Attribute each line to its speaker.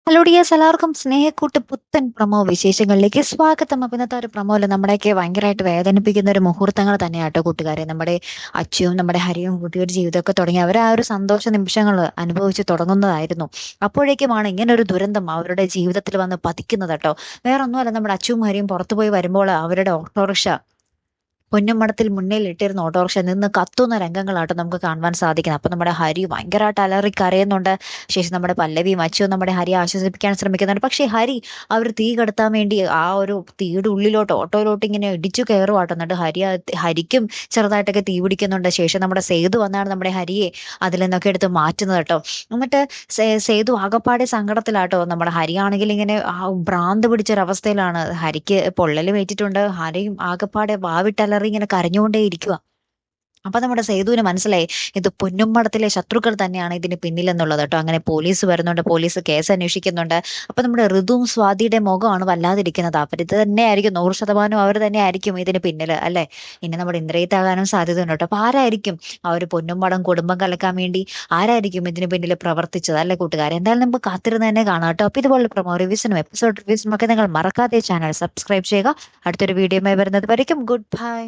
Speaker 1: Hello dears, എല്ലാവർക്കും സ്നേഹക്കൂട്ട് പുത്തൻ promo വിശേഷങ്ങളിലേക്ക് സ്വാഗതം. അപ്പൊ ഇന്നത്തെ ഒരു പ്രൊമോയില് നമ്മുടെയൊക്കെ ഭയങ്കരമായിട്ട് വേദനിപ്പിക്കുന്ന ഒരു മുഹൂർത്തങ്ങൾ തന്നെയാട്ടോ കൂട്ടുകാരെ. നമ്മുടെ അച്ചുവും നമ്മുടെ ഹരിയും പുതിയൊരു ജീവിതമൊക്കെ തുടങ്ങി അവർ ആ ഒരു സന്തോഷ നിമിഷങ്ങൾ അനുഭവിച്ച് തുടങ്ങുന്നതായിരുന്നു. അപ്പോഴേക്കുമാണ് ഇങ്ങനെ ഒരു ദുരന്തം അവരുടെ ജീവിതത്തിൽ വന്ന് പതിക്കുന്നത് കേട്ടോ. വേറൊന്നുമല്ല, നമ്മുടെ അച്ചുവും ഹരിയും പുറത്തുപോയി വരുമ്പോൾ അവരുടെ ഓട്ടോറിക്ഷ പൊന്നുമടത്തിൽ മുന്നിൽ ഇട്ടിരുന്ന ഓട്ടോറിക്ഷ നിന്ന് കത്തുന്ന രംഗങ്ങളാട്ടോ നമുക്ക് കാണുവാൻ സാധിക്കുന്നത്. അപ്പൊ നമ്മുടെ ഹരി ഭയങ്കരമായിട്ട് അലറി കരയുന്നുണ്ട്. ശേഷം നമ്മുടെ പല്ലവിയും അച്ചുവും നമ്മുടെ ഹരിയെ ആശ്വസിപ്പിക്കാൻ ശ്രമിക്കുന്നുണ്ട്. പക്ഷേ ഹരി അവർ തീ കെടുത്താൻ വേണ്ടി ആ ഒരു തീയുടെ ഉള്ളിലോട്ട് ഓട്ടോയിലോട്ട് ഇങ്ങനെ ഇടിച്ചു കയറുവാട്ടോ. എന്നിട്ട് ഹരിക്കും ചെറുതായിട്ടൊക്കെ തീ പിടിക്കുന്നുണ്ട്. ശേഷം നമ്മുടെ സേതു വന്നാണ് നമ്മുടെ ഹരിയെ അതിൽ നിന്നൊക്കെ എടുത്ത് മാറ്റുന്നത് കേട്ടോ. എന്നിട്ട് സേതു ആകപ്പാടെ സങ്കടത്തിലാട്ടോ. നമ്മുടെ ഹരിയാണെങ്കിൽ ഇങ്ങനെ ഭ്രാന്ത് പിടിച്ചൊരവസ്ഥയിലാണ്. ഹരിക്ക് പൊള്ളല് ഏറ്റിട്ടുണ്ട്. ഹരിയും ആകപ്പാടെ വാവിട്ടലറി ഇങ്ങനെ കരഞ്ഞുകൊണ്ടേ ഇരിക്കുക. അപ്പൊ നമ്മുടെ സേതുവിന് മനസ്സിലായി ഇത് പൊന്നുമ്മടത്തിലെ ശത്രുക്കൾ തന്നെയാണ് ഇതിന് പിന്നിലെന്നുള്ളത് കേട്ടോ. അങ്ങനെ പോലീസ് വരുന്നുണ്ട്, പോലീസ് കേസ് അന്വേഷിക്കുന്നുണ്ട്. അപ്പൊ നമ്മുടെ ഋതുവും സ്വാതിയുടെ മുഖമാണ് വല്ലാതിരിക്കുന്നത്. അവരിത് തന്നെയായിരിക്കും, 100% അവർ തന്നെ ആയിരിക്കും ഇതിന് പിന്നില് അല്ലെ. ഇനി നമ്മുടെ ഇന്ദ്രിയത്താകാനും സാധ്യതയുണ്ട് കേട്ടോ. അപ്പൊ ആരായിരിക്കും ആ ഒരു പൊന്നുമ്മടം കുടുംബം കലക്കാൻ വേണ്ടി ആരായിരിക്കും ഇതിന് പിന്നിൽ പ്രവർത്തിച്ചത് അല്ലെ കൂട്ടുകാരെ? എന്തായാലും നമുക്ക് കാത്തിരുന്ന് തന്നെ കാണാം കേട്ടോ. അപ്പൊ ഇതുപോലെ പ്രൊമോ റിവ്യൂസിനും എപ്പിസോഡ് റിവ്യൂസിനും ഒക്കെ നിങ്ങൾ മറക്കാതെ ചാനൽ സബ്സ്ക്രൈബ് ചെയ്യുക. അടുത്തൊരു വീഡിയോയുമായി വരുന്നത് വരയ്ക്കും ഗുഡ് ബൈ.